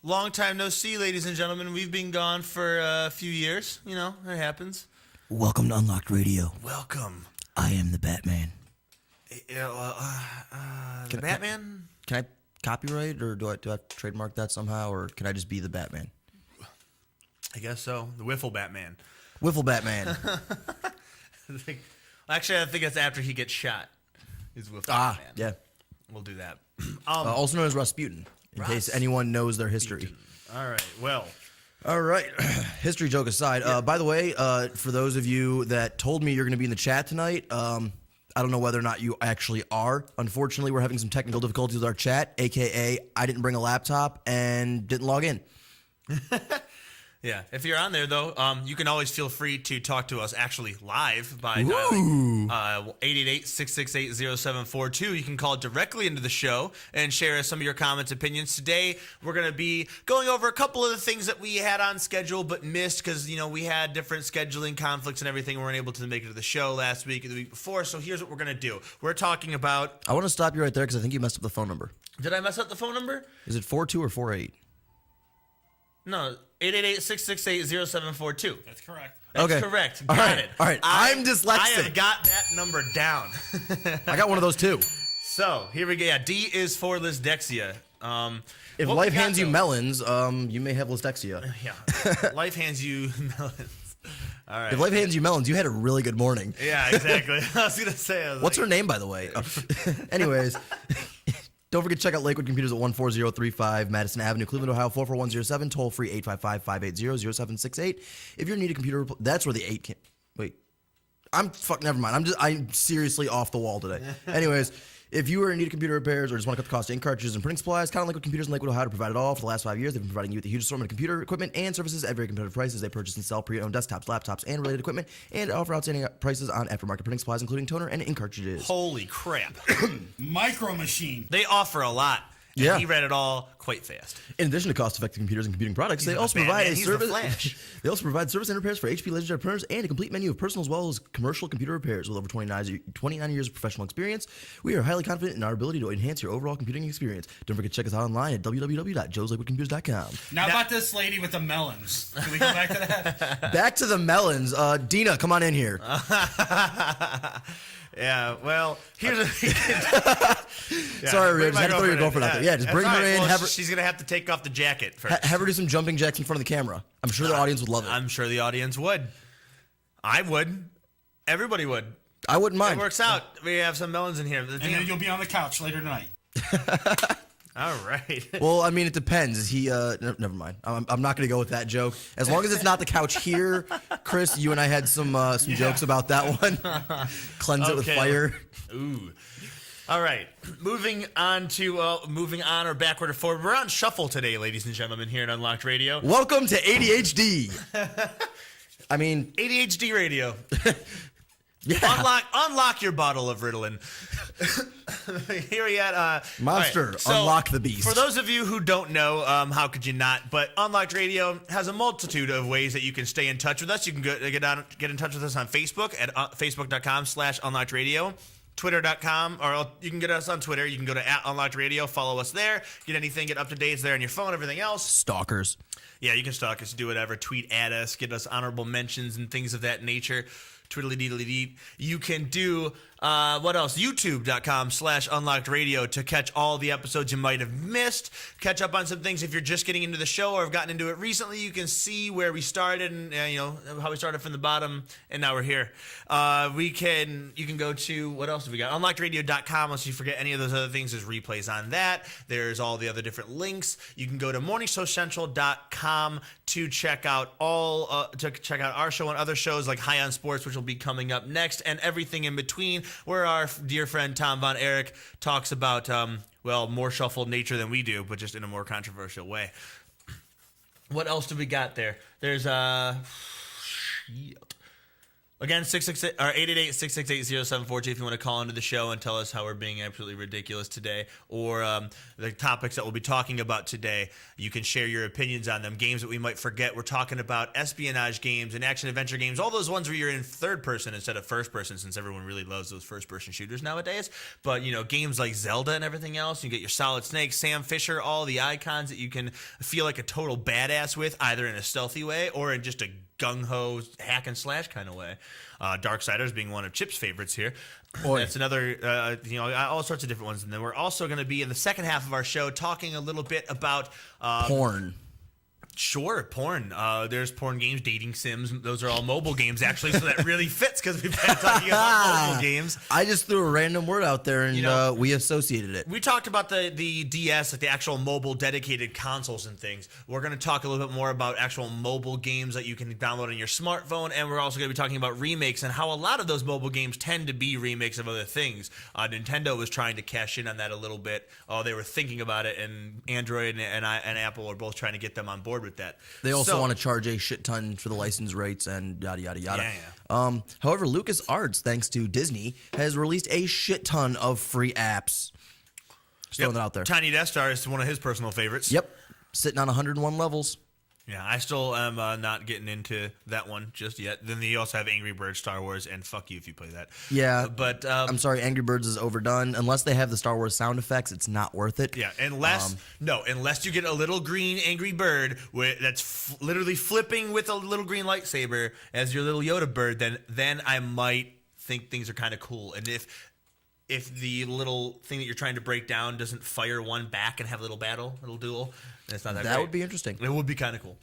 Long time no see, ladies and gentlemen. We've been gone for a few years. You know, it happens. Welcome to Unlocked Radio. Welcome. I am the Batman. The Batman? Can I copyright, or do I have to trademark that somehow, or can I just be the Batman? I guess so. The Wiffle Batman. Wiffle Batman. Actually, I think that's after he gets shot. Is Wiffle Batman. Yeah. We'll do that. Also known as Rasputin, in case anyone knows their history. All right. Well. All right. History joke aside. By the way, for those of you that told me you're going to be in the chat tonight, I don't know whether or not you actually are. Unfortunately, we're having some technical difficulties with our chat, a.k.a. I didn't bring a laptop and didn't log in. Yeah, if you're on there, though, you can always feel free to talk to us actually live by dialing 888-668-0742. You can call directly into the show and share some of your comments, opinions. Today, we're going to be going over a couple of the things that we had on schedule but missed because, you know, we had different scheduling conflicts and everything. We weren't able to make it to the show last week or the week before, so here's what we're going to do. We're talking about... I want to stop you right there because I think you messed up the phone number. Did I mess up the phone number? Is it 42 or 48? No, 888-668-0742. That's correct. That's okay. correct. Got it. All right. I'm dyslexic. I have got that number down. I got one of those too. So, here we go. Yeah, D is for Lisdexia. If life hands you melons, you may have Lisdexia. Yeah. Life hands you melons. All right. If life hands you melons, you had a really good morning. Yeah, exactly. I was going to say. What's her name, by the way? Anyways, don't forget to check out Lakewood Computers at 14035 Madison Avenue, Cleveland, Ohio, 44107, toll free 855-580-0768. If you need a computer, that's where the 8 came. Wait. Never mind. I'm seriously off the wall today. Anyways, if you are in need of computer repairs or just want to cut the cost of ink cartridges and printing supplies, count on Lakewood Computers and Lakewood, Ohio to provide it all. For the last 5 years, they've been providing you with a huge assortment of computer equipment and services at very competitive prices. They purchase and sell pre-owned desktops, laptops, and related equipment, and offer outstanding prices on aftermarket printing supplies, including toner and ink cartridges. Holy crap. Micro Machine. They offer a lot. And Yeah. he read it all quite fast. In addition to cost-effective computers and computing products, they also provide a service. They also provide service and repairs for HP Legendary printers and a complete menu of personal as well as commercial computer repairs. With over 29 years of professional experience, we are highly confident in our ability to enhance your overall computing experience. Don't forget to check us out online at www.joeslakewoodcomputers.com. Now about this lady with the melons. Can we go back to that? Back to the melons. Dina, come on in here. Yeah, well, here's a... Sorry, Ribs. I had to throw your girlfriend out there. Yeah, just bring her in. Well, she's going to have to take off the jacket first. Have her do some jumping jacks in front of the camera. I'm sure the audience would love it. I'm sure the audience would. I would. Everybody would. I wouldn't mind. It works out. We have some melons in here. And then you'll be on the couch later tonight. All right. Well, I mean, it depends. Is he? Never mind. I'm not going to go with that joke. As long as it's not the couch here, Chris. You and I had some jokes about that one. Cleanse it with fire. Ooh. All right. Moving on or backward or forward. We're on shuffle today, ladies and gentlemen, here at Unlocked Radio. Welcome to ADHD. I mean, ADHD Radio. yeah. Unlock your bottle of Ritalin. Here we at Monster. Right, so unlock the beast. For those of you who don't know, how could you not? But Unlocked Radio has a multitude of ways that you can stay in touch with us. You can get in touch with us on Facebook at facebook.com/unlockedradio. Twitter.com, or you can get us on Twitter. You can go to @UnlockedRadio, follow us there, get anything, get up to dates there on your phone, everything else. Stalkers. Yeah, you can stalk us, do whatever, tweet at us, get us honorable mentions and things of that nature. Twiddly-deedly-dee. You can do, what else? YouTube.com/UnlockedRadio to catch all the episodes you might have missed. Catch up on some things if you're just getting into the show or have gotten into it recently. You can see where we started and, how we started from the bottom, and now we're here. You can go to, what else have we got? UnlockedRadio.com, unless you forget any of those other things. There's replays on that. There's all the other different links. You can go to morningshowcentral.com to check out our show and other shows like High on Sports, which will be coming up next, and everything in between, where our dear friend Tom Von Erich talks about more shuffled nature than we do, but just in a more controversial way. What else do we got there? There's Again, 668 or 888-668-0742 if you want to call into the show and tell us how we're being absolutely ridiculous today, or the topics that we'll be talking about today. You can share your opinions on them. Games that we might forget. We're talking about espionage games and action-adventure games, all those ones where you're in third person instead of first person, since everyone really loves those first-person shooters nowadays. But, games like Zelda and everything else, you get your Solid Snake, Sam Fisher, all the icons that you can feel like a total badass with, either in a stealthy way or in just a gung-ho hack-and-slash kind of way. Darksiders being one of Chip's favorites here. That's another, all sorts of different ones. And then we're also going to be in the second half of our show talking a little bit about Porn. Sure, porn. There's porn games, dating sims. Those are all mobile games, actually, so that really fits because we've been talking about mobile games. I just threw a random word out there, and we associated it. We talked about the DS, like the actual mobile dedicated consoles and things. We're going to talk a little bit more about actual mobile games that you can download on your smartphone, and we're also going to be talking about remakes and how a lot of those mobile games tend to be remakes of other things. Nintendo was trying to cash in on that a little bit. They were thinking about it, and Android and Apple are both trying to get them on board with that. They also want to charge a shit ton for the license rates and yada yada yada. Yeah. However, LucasArts, thanks to Disney, has released a shit ton of free apps. Just throwing that out there. Tiny Death Star is one of his personal favorites. Yep, sitting on 101 levels. Yeah, I still am not getting into that one just yet. Then you also have Angry Birds Star Wars, and fuck you if you play that. Yeah, but I'm sorry, Angry Birds is overdone. Unless they have the Star Wars sound effects, it's not worth it. Yeah, unless you get a little green Angry Bird that's literally flipping with a little green lightsaber as your little Yoda bird, then I might think things are kind of cool. And if the little thing that you're trying to break down doesn't fire one back and have a little duel, it's not that great. That would be interesting. It would be kind of cool.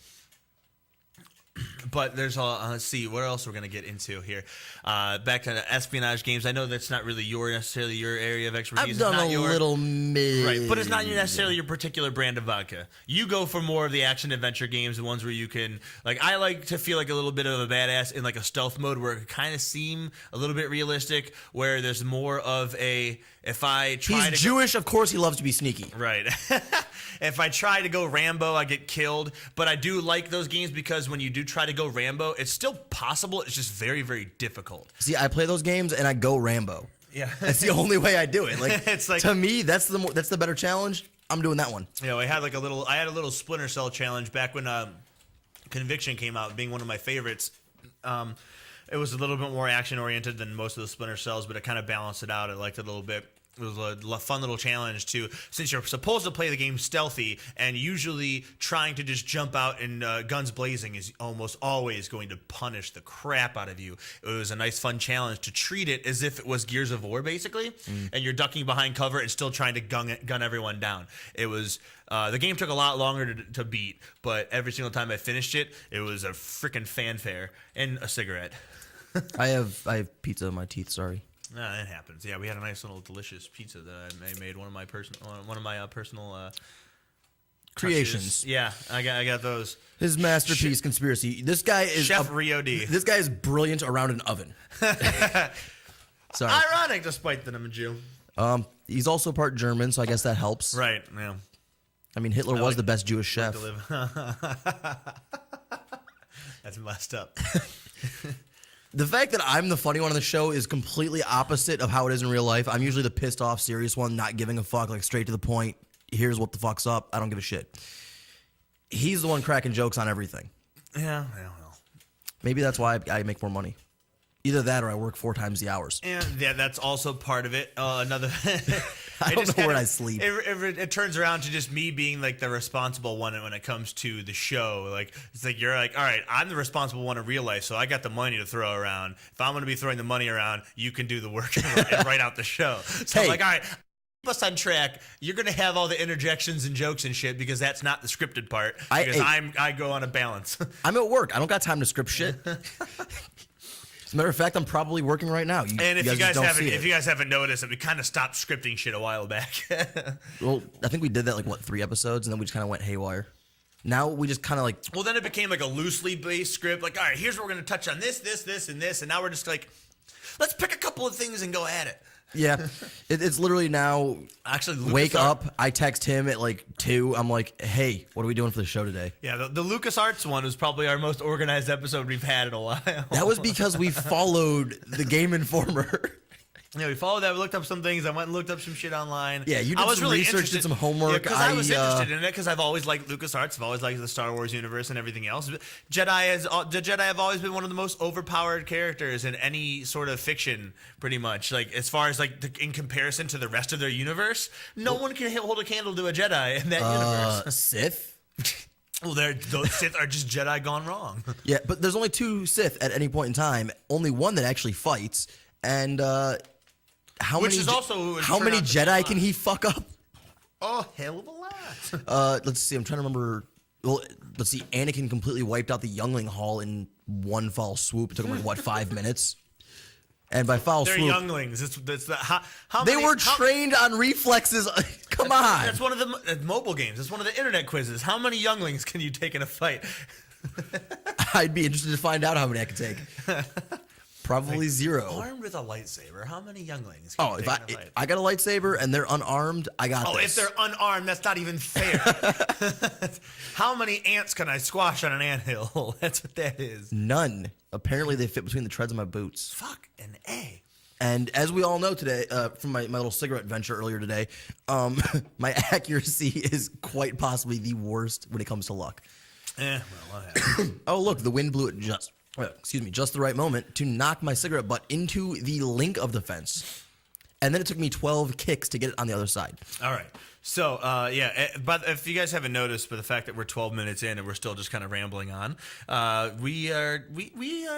But there's let's see what else we're gonna get into here. Back to the espionage games. I know that's not really necessarily your area of expertise. I've done a little mid, right, but it's not necessarily your particular brand of vodka. You go for more of the action adventure games, the ones where you can I like to feel like a little bit of a badass in like a stealth mode where it kind of seem a little bit realistic, where there's more of a He's Jewish, of course he loves to be sneaky. Right. If I try to go Rambo, I get killed. But I do like those games because when you do try to go Rambo, it's still possible. It's just very, very difficult. See, I play those games and I go Rambo. Yeah. That's the only way I do it. It's like, to me, that's the better challenge. I'm doing that one. I had a little Splinter Cell challenge back when Conviction came out, being one of my favorites. It was a little bit more action-oriented than most of the Splinter Cells, but it kind of balanced it out. I liked it a little bit. It was a fun little challenge, too, since you're supposed to play the game stealthy, and usually trying to just jump out and guns blazing is almost always going to punish the crap out of you. It was a nice, fun challenge to treat it as if it was Gears of War, basically, and you're ducking behind cover and still trying to gun everyone down. It was... the game took a lot longer to beat, but every single time I finished it, it was a freaking fanfare and a cigarette. I have pizza in my teeth. Sorry. It happens. Yeah, we had a nice little delicious pizza that I made. One of my personal creations. Yeah, I got those. His masterpiece, Conspiracy. This guy is Chef Rio D. This guy is brilliant around an oven. Sorry. Ironic, despite that I'm a Jew. He's also part German, so I guess that helps. Right. Yeah. I mean, Hitler was the best Jewish chef. That's messed up. The fact that I'm the funny one on the show is completely opposite of how it is in real life. I'm usually the pissed off, serious one, not giving a fuck, like straight to the point. Here's what the fuck's up. I don't give a shit. He's the one cracking jokes on everything. Yeah, I don't know. Maybe that's why I make more money. Either that or I work 4 times the hours. And yeah, that's also part of it. Another. I don't know where I sleep. It turns around to just me being like the responsible one when it comes to the show. Like it's like you're like, all right, I'm the responsible one in real life, so I got the money to throw around. If I'm going to be throwing the money around, you can do the work and write out the show. So I'm like, all right. Keep us on track. You're going to have all the interjections and jokes and shit because that's not the scripted part. Because I go on a balance. I'm at work. I don't got time to script shit. As a matter of fact, I'm probably working right now. If you guys haven't noticed, that we kind of stopped scripting shit a while back. Well, I think we did that 3 episodes, and then we just kind of went haywire. Now we just kind of Well, then it became like a loosely based script. Like, all right, here's what we're going to touch on this, and this, and this, and now we're just like, let's pick a couple of things and go at it. Yeah, it's literally now. Actually, Wake up. I text him at like 2. I'm like, hey, what are we doing for the show today? Yeah, the LucasArts one was probably our most organized episode we've had in a while. That was because we followed the Game Informer. Yeah, we followed that. We looked up some things. I went and looked up some shit online. Yeah, you did some research, did some homework. Because I was interested in it because I've always liked LucasArts. I've always liked the Star Wars universe and everything else. The Jedi have always been one of the most overpowered characters in any sort of fiction, pretty much. Like as far as like in comparison to the rest of their universe, no one can hold a candle to a Jedi in that universe. Sith. Well, those Sith are just Jedi gone wrong. Yeah, but there's only 2 Sith at any point in time. Only one that actually fights, and how Which many? is also how many Jedi can he fuck up? Oh, hell of a lot. Let's see. I'm trying to remember. Well, let's see. Anakin completely wiped out the Youngling Hall in one foul swoop. It took him like what 5 minutes. And by foul They're swoop, younglings. That's the how they many, were trained on reflexes. Come on. That's one of the mobile games. That's one of the internet quizzes. How many younglings can you take in a fight? I'd be interested to find out how many I could take. Probably 0. Armed with a lightsaber, how many younglings can you If take in a fight? I got a lightsaber and they're unarmed, I got this. If they're unarmed, that's not even fair. How many ants can I squash on an anthill? That's what that is. None. Apparently, they fit between the treads of my boots. Fuck an A. And as we all know today, from my little cigarette venture earlier today, my accuracy is quite possibly the worst when it comes to luck. Well, what happened? Oh, look, the wind blew it just the right moment to knock my cigarette butt into the link of the fence. And then it took me 12 kicks to get it on the other side. All right. So, but if you guys haven't noticed, by the fact that we're 12 minutes in and we're still just kind of rambling on, we are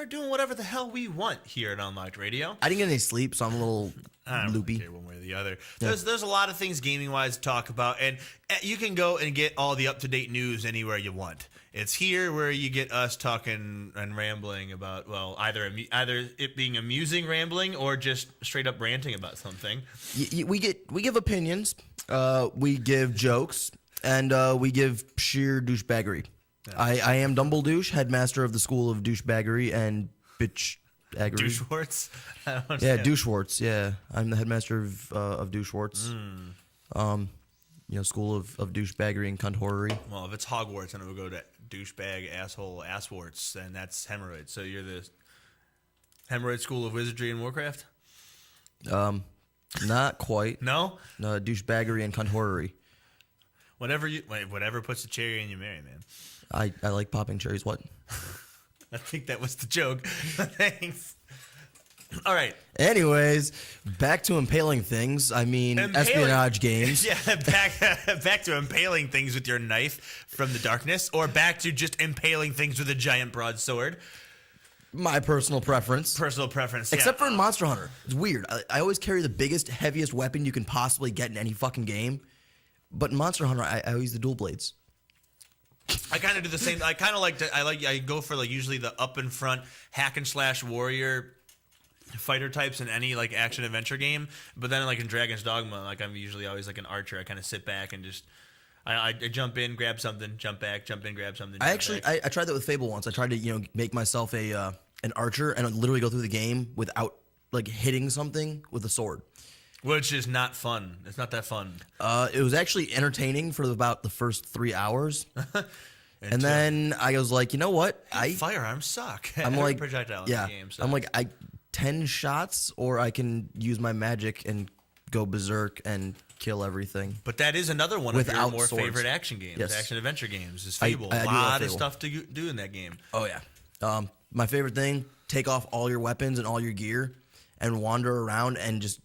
doing whatever the hell we want here at Unlocked Radio. I didn't get any sleep, so I'm a little I don't loopy. care one way or the other. There's a lot of things gaming-wise to talk about, and you can go and get all the up-to-date news anywhere you want. It's here where you get us talking and rambling about, well, either it being amusing rambling or just straight up ranting about something. We give opinions, we give jokes, and we give sheer douchebaggery. Yeah. I am Dumble Douche, headmaster of the School of Douchebaggery and Bitchaggery. Douchewarts? Yeah, Douchewarts. Yeah, I'm the headmaster of Douchewarts. School of douchebaggery and cunthorrery. Well, if it's Hogwarts, then it would go to douchebag, asshole, asswarts, and that's hemorrhoid. So you're the hemorrhoid school of wizardry and Warcraft? Not quite. No? No, douchebaggery and cunthorrery. Whatever puts the cherry in your Mary, man. I like popping cherries. What? I think that was the joke. Thanks. All right. Anyways, back to impaling things. I mean, espionage games. Yeah, back to impaling things with your knife from the darkness, or back to just impaling things with a giant broadsword. My personal preference. Except for in Monster Hunter. It's weird. I always carry the biggest, heaviest weapon you can possibly get in any fucking game. But in Monster Hunter, I always use the dual blades. I kind of do the same. I kind of I go for like usually the up and front hack and slash warrior fighter types in any like action adventure game, but then like in Dragon's Dogma, like I'm usually always like an archer. I kind of sit back and just I jump in, grab something, jump back, jump in, grab something. I tried that with Fable once. I tried to make myself an archer and literally go through the game without like hitting something with a sword, which is not fun. It's not that fun. It was actually entertaining for about the first 3 hours. And then I was like, you know what? Firearms suck. I'm like, projectile in the game. So. I'm like, 10 shots, or I can use my magic and go berserk and kill everything. But that is another one of your more swords. Favorite action games, yes. Action adventure games, is Fable. A lot of stuff to do in that game. Oh, yeah. My favorite thing, take off all your weapons and all your gear and wander around and just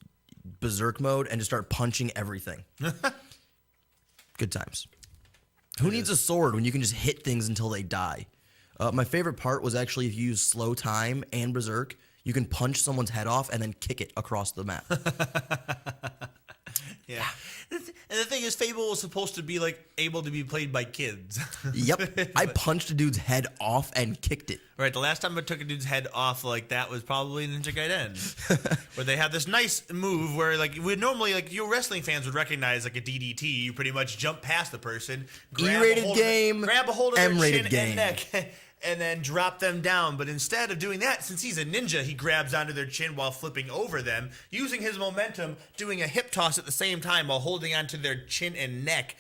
berserk mode and just start punching everything. Good times. Who needs a sword when you can just hit things until they die? My favorite part was actually if you use slow time and berserk, you can punch someone's head off and then kick it across the map. Yeah. And the thing is, Fable was supposed to be like able to be played by kids. Yep. I punched a dude's head off and kicked it. Right. The last time I took a dude's head off like that was probably Ninja Gaiden, where they had this nice move where like we normally like your wrestling fans would recognize like a DDT. You pretty much jump past the person, E-rated game, grab a hold of their M-rated chin game. and neck, and then drop them down. But instead of doing that, since he's a ninja, he grabs onto their chin while flipping over them, using his momentum, doing a hip toss at the same time while holding onto their chin and neck,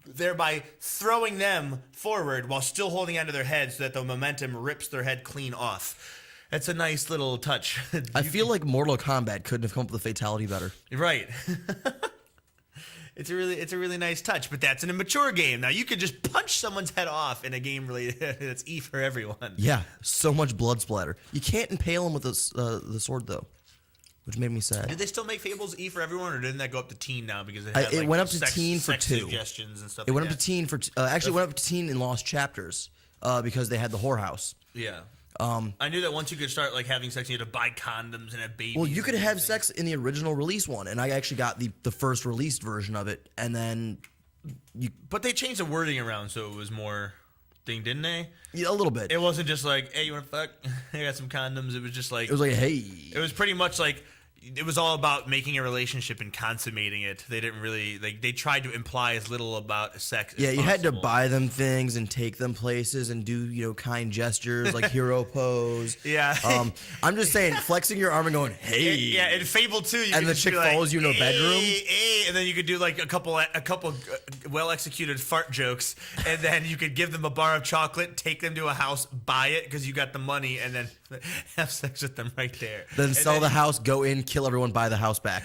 thereby throwing them forward while still holding onto their head so that the momentum rips their head clean off. That's a nice little touch. I feel like Mortal Kombat couldn't have come up with a fatality better. Right. It's a really nice touch, but that's an immature game. Now you could just punch someone's head off in a game that's E for everyone. Yeah, so much blood splatter. You can't impale him with the sword though, which made me sad. Did they still make Fables E for everyone, or didn't that go up to teen now because it went up to teen for sex 2 suggestions and stuff? It went up to teen for actually went up to teen in Lost Chapters because they had the whorehouse. Yeah. I knew that once you could start like having sex, you had to buy condoms and have babies. Well, you could and have everything. sex in the original release one, and I actually got the first released version of it, and then But they changed the wording around so it was more thing, didn't they? yeah, a little bit. It wasn't just like, hey, you want to fuck? I got some condoms. It was just like It was like, hey, it was pretty much like it was all about making a relationship and consummating it. They didn't really they tried to imply as little about sex. yeah, as you had to possible. buy them things and take them places and do kind gestures like hero pose. Yeah. I'm just saying, flexing your arm and going, hey, Yeah, in Fable 2, you And could the just chick be like, follows you in a bedroom? "Hey," and then you could do like a couple well executed fart jokes, and then you could give them a bar of chocolate, take them to a house, buy it because you got the money, and then have sex with them right there. then And sell the house, go in, kill everyone, buy the house back.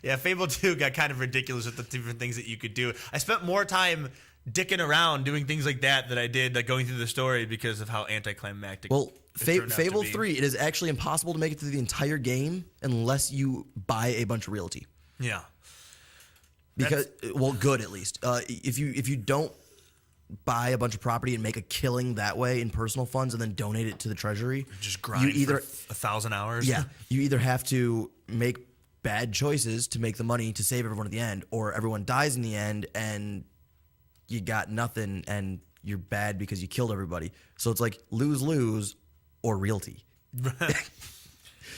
Yeah, Fable 2 got kind of ridiculous with the different things that you could do. I spent more time dicking around doing things like that than I did like going through the story because of how anticlimactic. Well, it turned out to Fable be. 3, it is actually impossible to make it through the entire game unless you buy a bunch of realty. Yeah. Because good at least. If you don't buy a bunch of property and make a killing that way in personal funds and then donate it to the treasury, Just grind you either for 1,000 hours. yeah, you either have to make bad choices to make the money to save everyone at the end, or everyone dies in the end and you got nothing and you're bad because you killed everybody. So it's like lose or realty.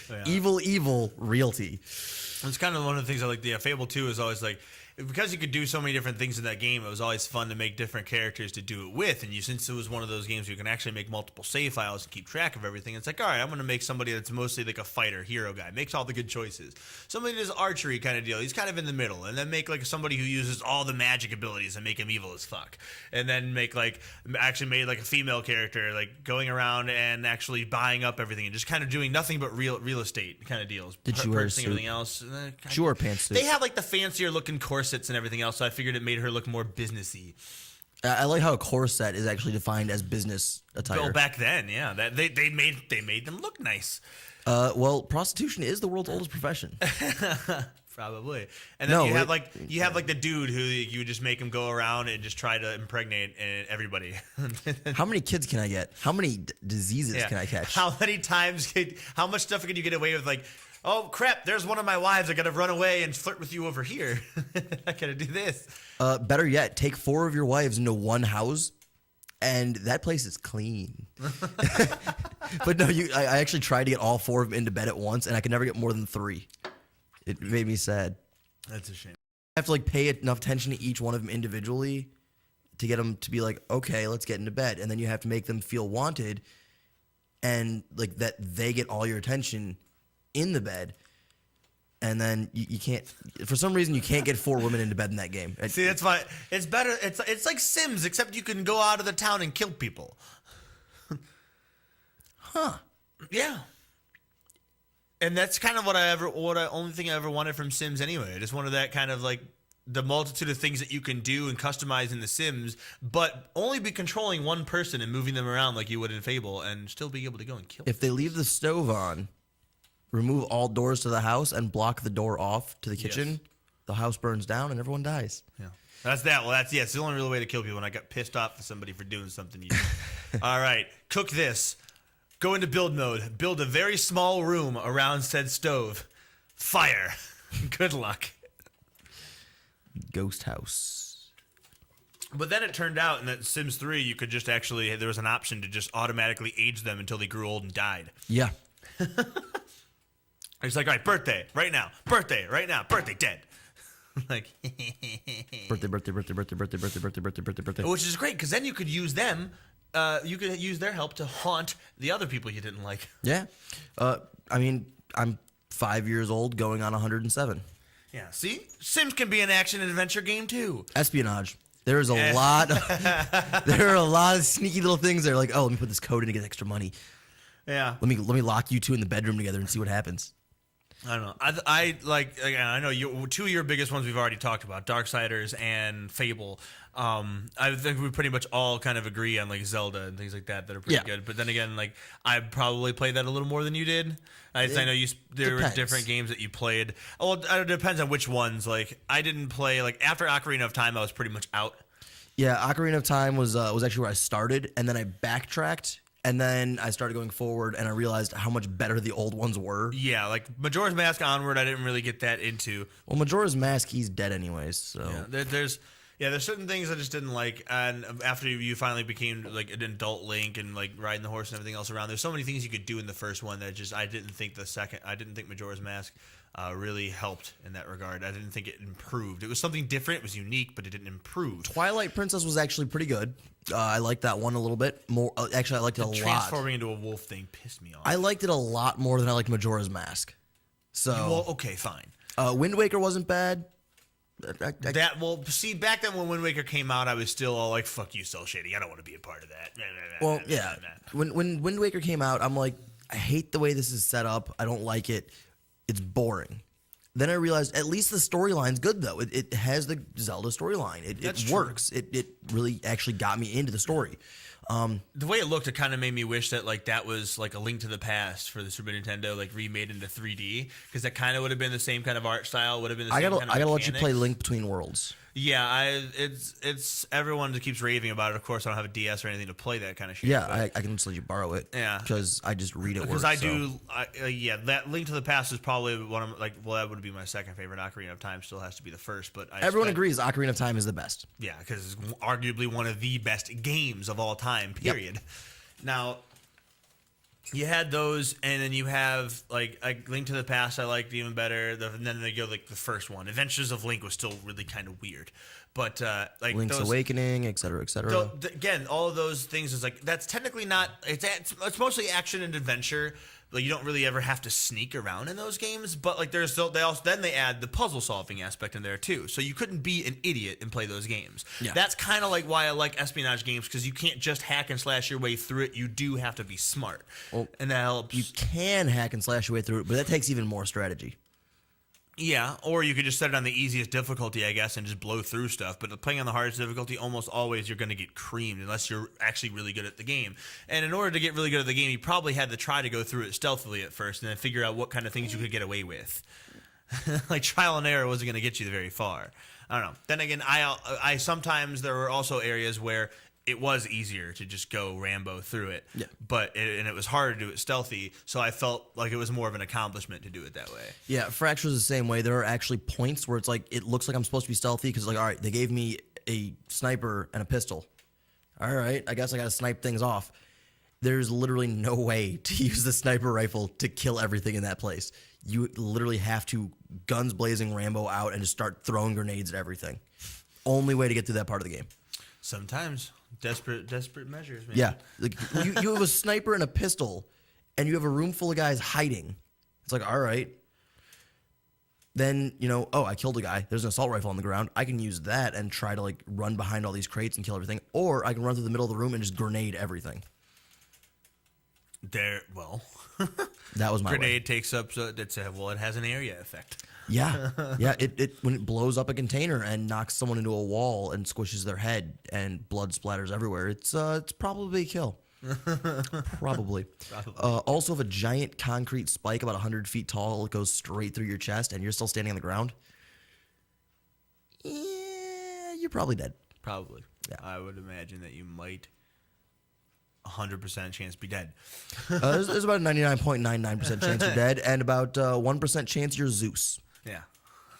Yeah. Evil realty. It's kind of one of the things I like. Yeah, Fable 2 is always like, because you could do so many different things in that game, it was always fun to make different characters to do it with. And since it was one of those games where you can actually make multiple save files and keep track of everything, it's like, all right, I'm going to make somebody that's mostly like a fighter, hero guy, makes all the good choices. Somebody that does archery kind of deal, he's kind of in the middle. And then make like somebody who uses all the magic abilities and make him evil as fuck. And then make like, actually made like a female character, like going around and actually buying up everything and just kind of doing nothing but real estate kind of deals. Did she wear a Purchasing suit? everything else. She wore a pantsuit. They have like the fancier looking corsets and everything else, so I figured it made her look more businessy. I like how a corset is actually defined as business attire. Well, back then, yeah, that they made them look nice. Well, prostitution is the world's oldest profession. Probably. And then No, you have like the dude who you just make him go around and just try to impregnate everybody. How many kids can I get? How many diseases Yeah. can I catch? How much stuff can you get away with? Like, oh crap, there's one of my wives. I gotta run away and flirt with you over here. I gotta do this. Better yet, take 4 of your wives into one house, and that place is clean. But no, I actually tried to get all 4 of them into bed at once, and I could never get more than 3. It made me sad. That's a shame. I have to like pay enough attention to each one of them individually to get them to be like, okay, let's get into bed, and then you have to make them feel wanted, and like that they get all your attention in the bed. And then you can't, for some reason, you can't get 4 women into bed in that game. See, that's why it's better. It's like Sims, except you can go out of the town and kill people. Huh. Yeah. And that's kind of only thing I ever wanted from Sims anyway. I just wanted that kind of like the multitude of things that you can do and customize in the Sims, but only be controlling one person and moving them around like you would in Fable and still be able to go and kill them. If they leave the stove on, remove all doors to the house and block the door off to the kitchen, Yes. the house burns down and everyone dies. Yeah. That's that. Well, it's the only real way to kill people when I got pissed off at somebody for doing something. All right. Cook this. Go into build mode. Build a very small room around said stove. Fire. Good luck. Ghost house. But then it turned out in that Sims 3, you could just actually, there was an option to just automatically age them until they grew old and died. Yeah. It's like, all right, birthday, right now. Birthday, right now. Birthday, dead. Like, Birthday. which is great because then you could use them you could use their help to haunt the other people you didn't like. Yeah. I mean, I'm 5 years old going on 107. Yeah, see? Sims can be an action and adventure game, too. Espionage. There's a lot there are a lot of sneaky little things there, like, oh, let me put this code in to get extra money. Yeah. Let me lock you two in the bedroom together and see what happens. I don't know. I like. Again, I know two of your biggest ones we've already talked about, Darksiders and Fable. I think we pretty much all kind of agree on like Zelda and things like that are pretty good. But then again, like I probably played that a little more than you did. I know there were different games that you played. Well, it depends on which ones. Like I didn't play like after Ocarina of Time, I was pretty much out. Yeah, Ocarina of Time was actually where I started, and then I backtracked. And then I started going forward, and I realized how much better the old ones were. Yeah, like Majora's Mask onward, I didn't really get that into. Well, Majora's Mask, he's dead anyways. So yeah, there's certain things I just didn't like. And after you finally became like an adult Link and like riding the horse and everything else around, there's so many things you could do in the first one that I didn't think Majora's Mask really helped in that regard. I didn't think it improved. It was something different. It was unique, but it didn't improve. Twilight Princess was actually pretty good. I liked that one a little bit more. Actually, I liked it a lot. Transforming into a wolf thing pissed me off. I liked it a lot more than I liked Majora's Mask. So, well, okay, fine. Wind Waker wasn't bad. Back then when Wind Waker came out, I was still all like, "Fuck you, Cell Shady. I don't want to be a part of that." Well, yeah. When Wind Waker came out, I'm like, I hate the way this is set up. I don't like it. It's boring. Then I realized at least the storyline's good, though. It has the Zelda storyline. It works. It really actually got me into the story. The way it looked, it kind of made me wish that like that was like a Link to the Past for the Super Nintendo, like remade into 3D, because that kind of would have been the same kind of art style. Would have been the same kind of I gotta let you mechanics. play Link Between Worlds. Yeah, it's everyone that keeps raving about it. Of course, I don't have a DS or anything to play that kind of shit. Yeah, I can just let you borrow it. Yeah, because I just read it. Because that Link to the Past is probably one of that would be my second favorite. Ocarina of Time still has to be the first, but everyone agrees Ocarina of Time is the best. Yeah, because it's arguably one of the best games of all time. Period. Yep. Now, you had those, and then you have like Link to the Past. I liked even better. And then they go like the first one. Adventures of Link was still really kind of weird, but like Link's Awakening, et cetera, et cetera. Again, all of those things is like that's technically not. It's mostly action and adventure. Like you don't really ever have to sneak around in those games, but like they add the puzzle solving aspect in there too. So you couldn't be an idiot and play those games. Yeah. That's kind of like why I like espionage games, because you can't just hack and slash your way through it. You do have to be smart, and that helps. You can hack and slash your way through it, but that takes even more strategy. Yeah, or you could just set it on the easiest difficulty, I guess, and just blow through stuff. But playing on the hardest difficulty, almost always you're going to get creamed unless you're actually really good at the game. And in order to get really good at the game, you probably had to try to go through it stealthily at first and then figure out what kind of things you could get away with. Like trial and error wasn't going to get you very far. I don't know. Then again, I sometimes there were also areas where it was easier to just go Rambo through it, but it was harder to do it stealthy, so I felt like it was more of an accomplishment to do it that way. Yeah, Fracture's the same way. There are actually points where it's like it looks like I'm supposed to be stealthy because like, all right, they gave me a sniper and a pistol. All right, I guess I got to snipe things off. There's literally no way to use the sniper rifle to kill everything in that place. You literally have to guns blazing Rambo out and just start throwing grenades at everything. Only way to get through that part of the game. Sometimes. Desperate measures, man. Yeah. Like, you have a sniper and a pistol, and you have a room full of guys hiding. It's like, all right. Then, I killed a guy. There's an assault rifle on the ground. I can use that and try to, like, run behind all these crates and kill everything. Or I can run through the middle of the room and just grenade everything. That was my grenade way. Takes up, it has an area effect. Yeah, it when it blows up a container and knocks someone into a wall and squishes their head and blood splatters everywhere, it's probably a kill. Probably. Also, if a giant concrete spike about 100 feet tall goes straight through your chest and you're still standing on the ground, yeah, you're probably dead. Probably. Yeah. I would imagine that you might 100% chance to be dead. There's about a 99.99% chance you're dead and about 1% chance you're Zeus. Yeah.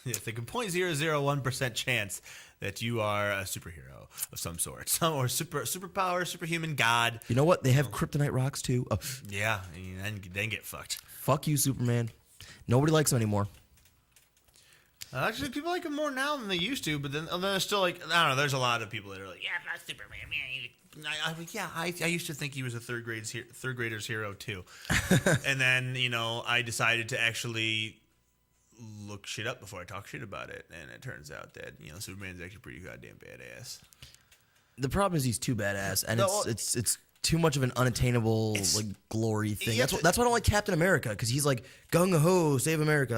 It's like a 0.001% chance that you are a superhero of some sort. Or superpower, superhuman god. You know what? They have kryptonite rocks too. Oh. Yeah, and then get fucked. Fuck you, Superman. Nobody likes him anymore. Actually, people like him more now than they used to, but then there's still like, I don't know, there's a lot of people that are like, yeah, I'm not Superman, man. I used to think he was a third grader's hero too, and then I decided to actually look shit up before I talk shit about it, and it turns out that Superman's actually pretty goddamn badass. The problem is he's too badass, and No, it's too much of an unattainable like glory thing. Yeah, That's why I don't like Captain America, because he's like gung ho, save America.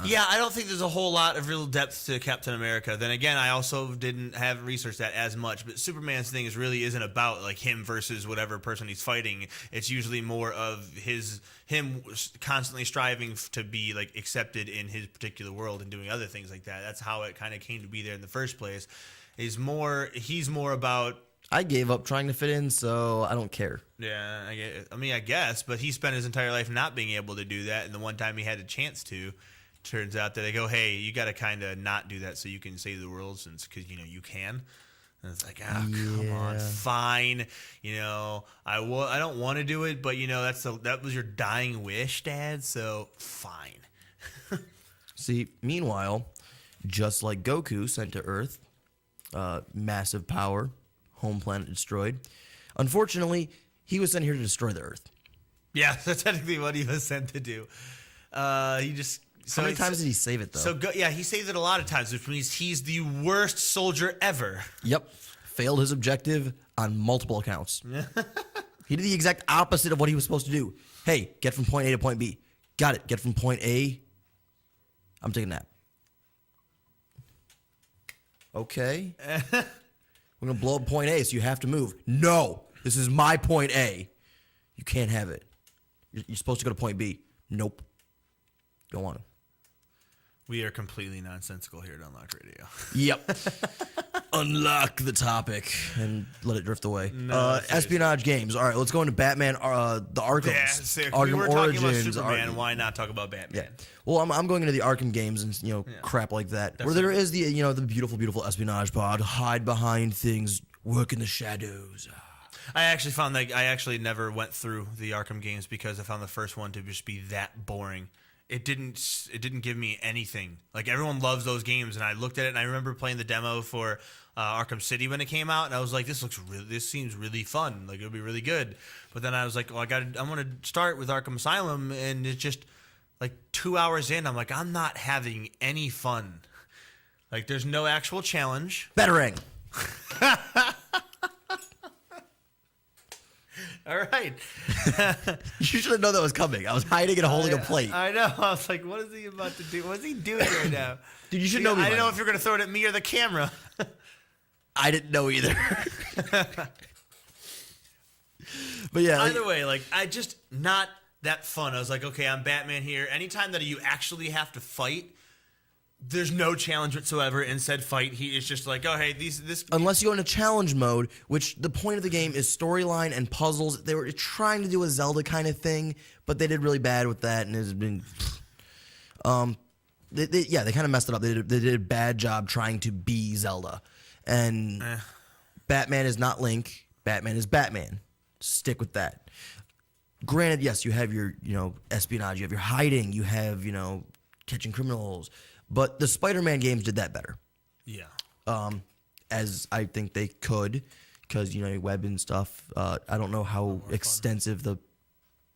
Yeah, I don't think there's a whole lot of real depth to Captain America. Then again, I also haven't researched that as much. But Superman's thing really isn't about like him versus whatever person he's fighting. It's usually more of him constantly striving to be like accepted in his particular world and doing other things like that. That's how it kind of came to be there in the first place. He's more about. I gave up trying to fit in, so I don't care. Yeah, I guess, but he spent his entire life not being able to do that, and the one time he had a chance to, turns out that they go, hey, you got to kind of not do that so you can save the world, because you can. And it's like, come on, fine. I don't want to do it, but that was your dying wish, Dad. So fine. See, meanwhile, just like Goku sent to Earth, massive power. Home planet destroyed. Unfortunately, he was sent here to destroy the Earth. Yeah, that's technically what he was sent to do. How many times did he save it, though? He saved it a lot of times, which means he's the worst soldier ever. Yep. Failed his objective on multiple accounts. He did the exact opposite of what he was supposed to do. Hey, get from point A to point B. Got it. Get from point A. I'm taking a nap. Okay. We're going to blow up point A, so you have to move. No, this is my point A. You can't have it. You're supposed to go to point B. Nope. Don't want to. We are completely nonsensical here at Unlocked Radio. Yep. Unlock the topic and let it drift away. No, espionage games. All right, let's go into Batman, the Arkhams. Yeah, sick. Arkham We were Origins. talking about Superman. Why not talk about Batman? Yeah. Well, I'm going into the Arkham games and crap like that. Where there is the the beautiful espionage pod, hide behind things, work in the shadows. I actually found that I actually never went through the Arkham games because I found the first one to just be that boring. It didn't give me anything. Like, everyone loves those games, and I looked at it and I remember playing the demo for Arkham City when it came out, and I was like, this seems really fun. Like, it'll be really good. But then I was like, well, I'm gonna start with Arkham Asylum, and it's just like 2 hours in, I'm like, I'm not having any fun. Like, there's no actual challenge. Batarang. All right. You should have known that was coming. I was hiding and holding a plate. I know. I was like, what is he about to do? What is he doing right now? Dude, you should know me. I didn't know if you're going to throw it at me or the camera. I didn't know either. But yeah. Either way, like, not that fun. I was like, okay, I'm Batman here. Anytime that you actually have to fight, there's no challenge whatsoever in said fight. He is just like, oh, hey, this. Unless you go into challenge mode, which the point of the game is storyline and puzzles. They were trying to do a Zelda kind of thing, but they did really bad with that, and it's been. They kind of messed it up. They did a bad job trying to be Zelda, and Batman is not Link. Batman is Batman. Stick with that. Granted, yes, you have your espionage, you have your hiding, you have catching criminals. But the Spider-Man games did that better. Yeah. As I think they could, because web and stuff. I don't know how extensive the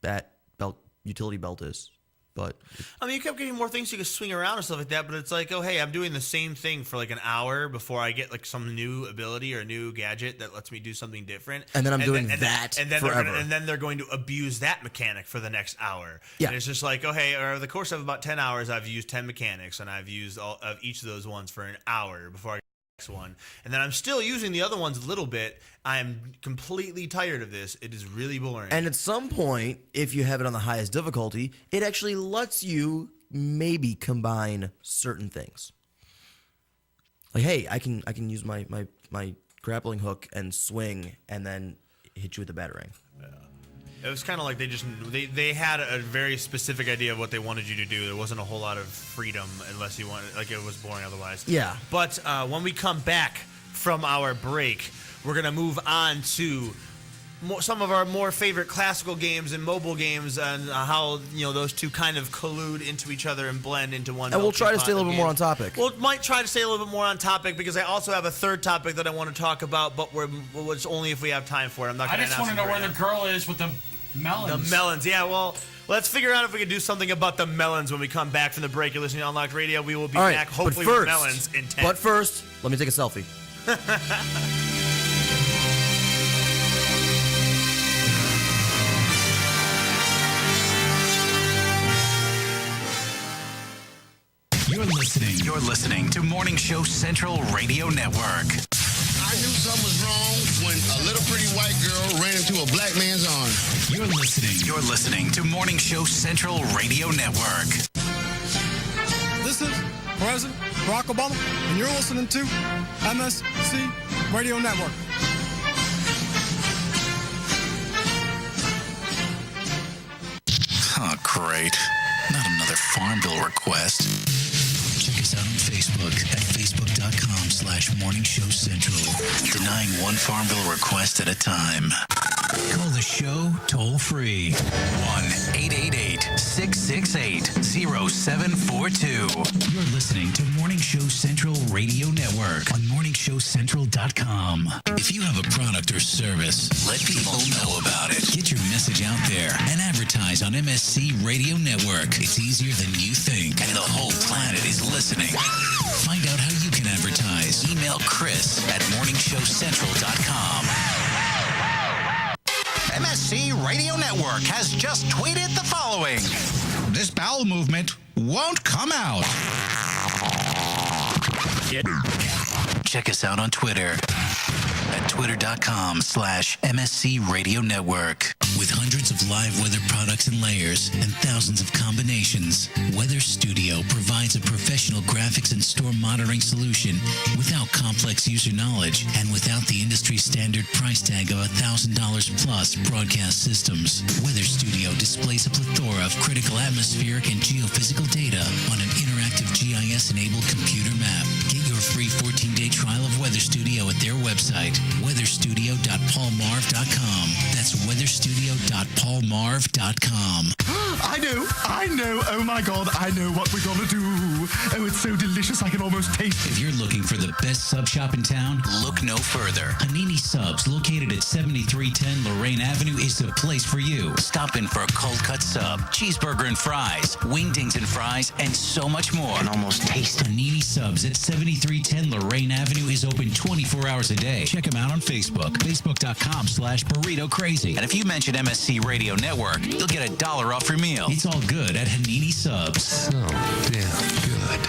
Bat belt utility belt is, but I mean, you kept getting more things you could swing around and stuff like that. But it's like, oh, hey, I'm doing the same thing for like an hour before I get like some new ability or new gadget that lets me do something different. And then I'm doing that forever. And then they're going to abuse that mechanic for the next hour. Yeah. And it's just like, oh, hey, over the course of about 10 hours, I've used 10 mechanics, and I've used all of each of those ones for an hour before I get the next one. And then I'm still using the other ones a little bit. I'm completely tired of this. It is really boring. And at some point, if you have it on the highest difficulty, it actually lets you maybe combine certain things. Like, hey, I can use my grappling hook and swing and then hit you with the batarang. It was kind of like they had a very specific idea of what they wanted you to do. There wasn't a whole lot of freedom unless you wanted, like, it was boring otherwise. Yeah. But when we come back from our break, we're going to move on to some of our more favorite classical games and mobile games, and how those two kind of collude into each other and blend into one. And we'll try to stay a little bit more on games. topic. We'll might try to stay a little bit more on topic because I also have a third topic that I want to talk about, but it's only if we have time for it. I'm not I going to. just want to know where the girl is with the melons. The melons, yeah. Well, let's figure out if we can do something about the melons when we come back from the break. You're listening to Unlocked Radio. We will be back hopefully with melons in 10. But first, let me take a selfie. You're listening to Morning Show Central Radio Network. I knew something was wrong when a little pretty white girl ran into a black man's arms. You're listening to Morning Show Central Radio Network. This is President Barack Obama, and you're listening to MSC Radio Network. Oh, great. Not another Farm Bill request. Check us out on Facebook at facebook.com/Morning Show Central. Denying one Farm Bill request at a time. Call the show toll free. 1-888-668-0742. You're listening to Morning Show Central Radio Network on morningshowcentral.com. If you have a product or service, let people know about it. Get your message out there and advertise on MSC Radio Network. It's easier than you think, and the whole planet is listening. Find out how you can advertise. Email Chris at morningshowcentral.com. MSC Radio Network has just tweeted the following. This bowel movement won't come out. Check us out on Twitter at twitter.com/MSC Radio Network. With hundreds of live weather products and layers and thousands of combinations, Weather Studio provides a professional graphics and storm monitoring solution without complex user knowledge and without the industry standard price tag of $1,000 plus broadcast systems. Weather Studio displays a plethora of critical atmospheric and geophysical data on an interactive GIS-enabled computer map. Get your free 14-day trial of Weather Studio at their website, weatherstudio.paulmarv.com. That's weatherstudio.paulmarv.com. I know. Oh my God, I know what we're gonna do. Oh, it's so delicious, I can almost taste it. If you're looking for the best sub shop in town, look no further. Panini Subs, located at 7310 Lorraine Avenue, is the place for you. Stop in for a cold cut sub, cheeseburger and fries, wingdings and fries, and so much more. I can almost taste it. Panini Subs at 7310 Lorraine Avenue is open 24 hours a day. Check them out on Facebook, facebook.com/burrito crazy. And if you mention MSC Radio Network, you'll get $1 off your meal. It's all good at Panini Subs. So damn good.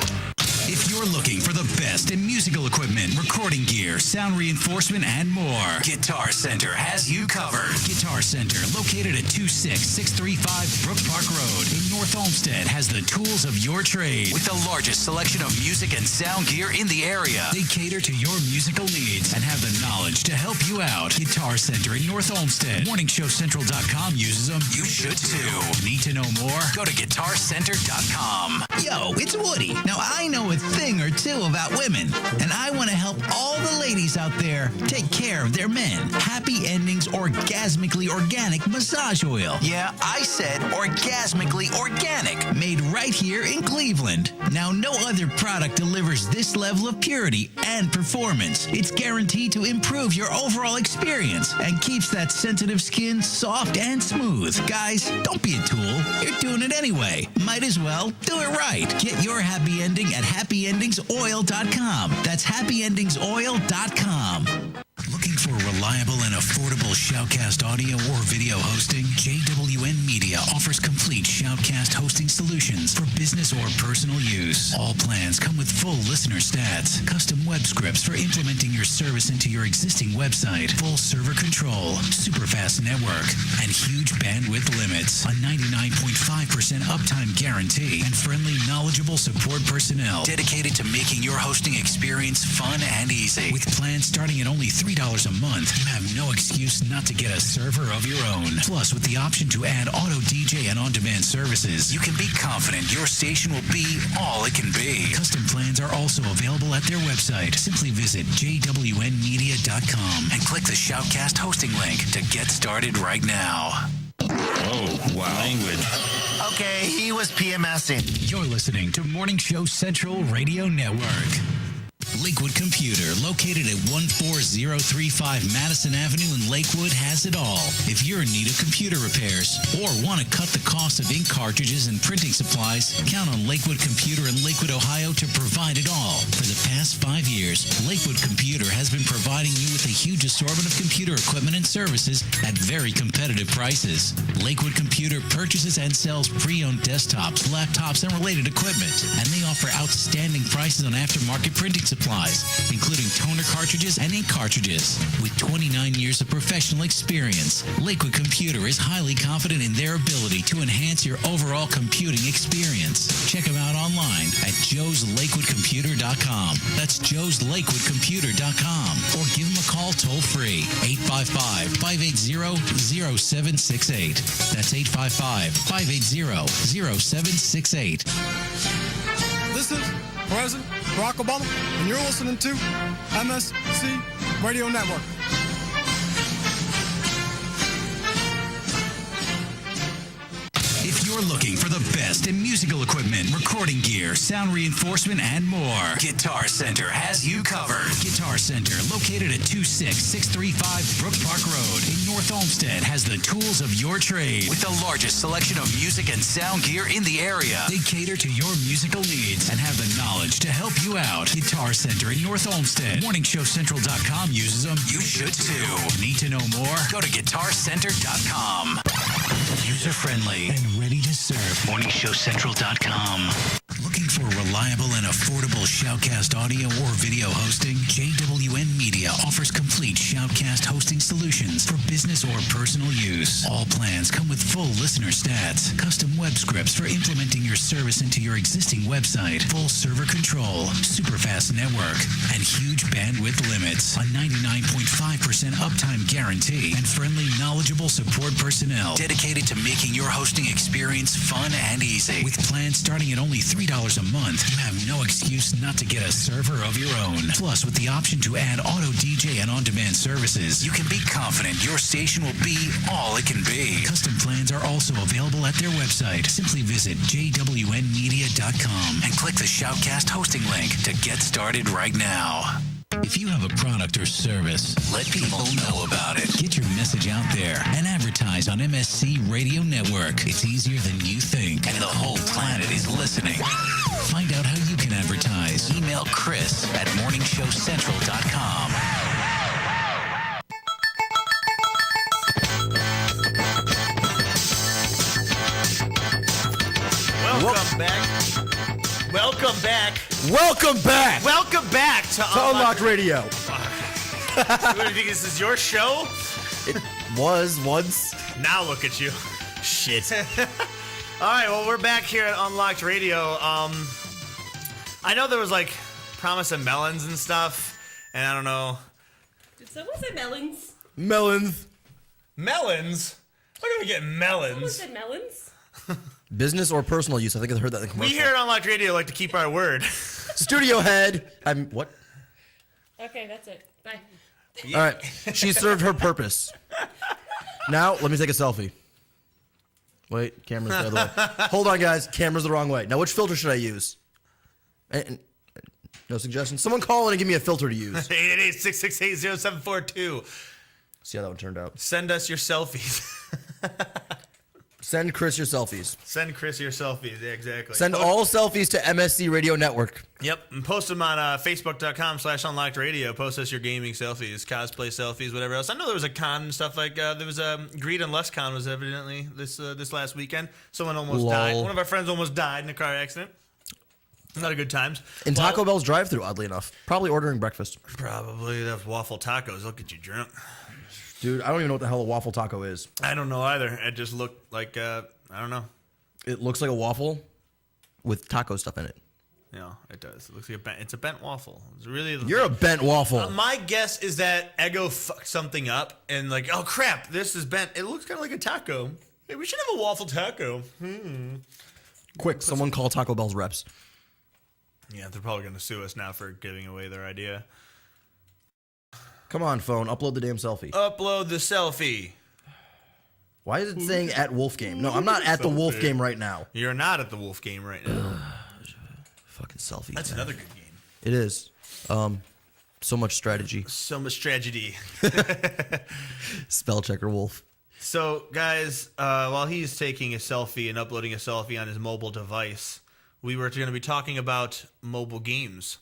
If you're looking for the best in musical equipment, recording gear, sound reinforcement, and more, Guitar Center has you covered. Guitar Center, located at 26635 Brook Park Road in North Olmsted, has the tools of your trade with the largest selection of music and sound gear in the area. They cater to your musical needs and have the knowledge to help you out. Guitar Center in North Olmsted. MorningshowCentral.com uses them. You should too. Need to know more? Go to GuitarCenter.com. Yo, it's Woody. Now, I know a thing or two about women, and I want to help all the ladies out there take care of their men. Happy Endings Orgasmically Organic Massage Oil. Yeah, I said orgasmically organic, made right here in Cleveland. Now, no other product delivers this level of purity and performance. It's guaranteed to improve your overall experience and keeps that sensitive skin soft and smooth. Guys, don't be a tool. You're doing it anyway. Might as well do it right. Get your happy ending at happyendingsoil.com. That's happyendingsoil.com. Looking for reliable and affordable Shoutcast audio or video hosting? JWN Media offers complete Shoutcast hosting solutions for business or personal use. All plans come with full listener stats, custom web scripts for implementing your service into your existing website, full server control, super fast network, and huge bandwidth limits. A 99.5% uptime guarantee and friendly, knowledgeable support personnel dedicated to making your hosting experience fun and easy. With plans starting at only $3 a month, you have no no excuse not to get a server of your own. Plus, with the option to add auto DJ and on-demand services, you can be confident your station will be all it can be. Custom plans are also available at their website. Simply visit jwnmedia.com and click the Shoutcast hosting link to get started right now. Oh, wow. Language. Okay, he was PMSing. You're listening to Morning Show Central Radio Network. Lakewood Computer, located at 14035 Madison Avenue in Lakewood, has it all. If you're in need of computer repairs or want to cut the cost of ink cartridges and printing supplies, count on Lakewood Computer in Lakewood, Ohio to provide it all. For the past 5 years, Lakewood Computer has been providing you with a huge assortment of computer equipment and services at very competitive prices. Lakewood Computer purchases and sells pre-owned desktops, laptops, and related equipment, and they offer outstanding prices on aftermarket printing supplies, including toner cartridges and ink cartridges. With 29 years of professional experience, Lakewood Computer is highly confident in their ability to enhance your overall computing experience. Check them out online at joeslakewoodcomputer.com. That's joeslakewoodcomputer.com. Or give them a call toll-free, 855-580-0768. That's 855-580-0768. This is President Barack Obama, and you're listening to MSC Radio Network. If you're looking for the best in musical equipment, recording gear, sound reinforcement, and more, Guitar Center has you covered. Guitar Center, located at 26635 Brook Park Road in North Olmsted, has the tools of your trade with the largest selection of music and sound gear in the area. They cater to your musical needs and have the knowledge to help you out. Guitar Center in North Olmsted. morningshowcentral.com uses them. You should too. Need to know more? Go to guitarcenter.com. User-friendly and ready to serve. morningshowcentral.com. Looking for reliable and affordable Shoutcast audio or video hosting? JWN Media offers complete Shoutcast hosting solutions for business or personal use. All plans come with full listener stats, custom web scripts for implementing your service into your existing website, full server control, super fast network, and huge bandwidth limits, a 99.5% uptime guarantee, and friendly, knowledgeable support personnel dedicated to making your hosting experience fun and easy. With plans starting at only $3 a month, you have no excuse not to get a server of your own. Plus, with the option to add auto DJ and on-demand services, you can be confident your station will be all it can be. Custom plans are also available at their website. Simply visit jwnmedia.com and click the Shoutcast hosting link to get started right now. If you have a product or service, let people know about it. Get your message out there and advertise on MSC Radio Network. It's easier than you think, and the whole planet is listening. Find out how you can advertise. Email Chris at morningshowcentral.com. Welcome back. Welcome back. Welcome back Welcome back to to Unlocked Radio. What do you think, this is your show? It was once. Now look at you. Shit. All right, well, we're back here at Unlocked Radio. I know there was like promise of melons and stuff, and I don't know. Did someone say melons? Melons. Melons? Where do we get Someone melons? said melons? Business or personal use. I think I heard that in the We commercial. here at Unlocked Radio like to keep our word. Studio head. What? Okay, that's it. Bye. All right. She served her purpose. Now, let me take a selfie. Wait, camera's the other way. Hold on, guys. Camera's the wrong way. Now, which filter should I use? No suggestions? Someone call in and give me a filter to use. 888-668-0742. See how that one turned out. Send us your selfies. Send Chris your selfies. Send Chris your selfies. Yeah, exactly. Send all selfies to MSC Radio Network. Yep, and post them on Facebook.com/Unlocked Radio. Post us your gaming selfies, cosplay selfies, whatever else. I know there was a con and stuff like there was a Greed and Lust Con was evidently this last weekend. Someone almost died. One of our friends almost died in a car accident. Not a good times. In Taco Bell's drive-thru, oddly enough. Probably ordering breakfast. Probably the waffle tacos. They'll get you drunk. Dude, I don't even know what the hell a waffle taco is. I don't know either. It just looked like I don't know. It looks like a waffle with taco stuff in it. Yeah, it does. It looks like it's a bent waffle. It's really. You're a bent waffle. My guess is that Eggo fucked something up and like, oh crap, this is bent. It looks kind of like a taco. Hey, we should have a waffle taco. Quick, someone call Taco Bell's reps. Yeah, they're probably gonna sue us now for giving away their idea. Come on, phone, upload the damn selfie. Upload the selfie. Why is it saying at Wolf Game? No, I'm not at the Wolf Game right now. You're not at the Wolf Game right now. Fucking selfie. That's another good game. It is. So much strategy. So much tragedy. Spell checker Wolf. So, guys, while he's taking a selfie and uploading a selfie on his mobile device, we were going to be talking about mobile games.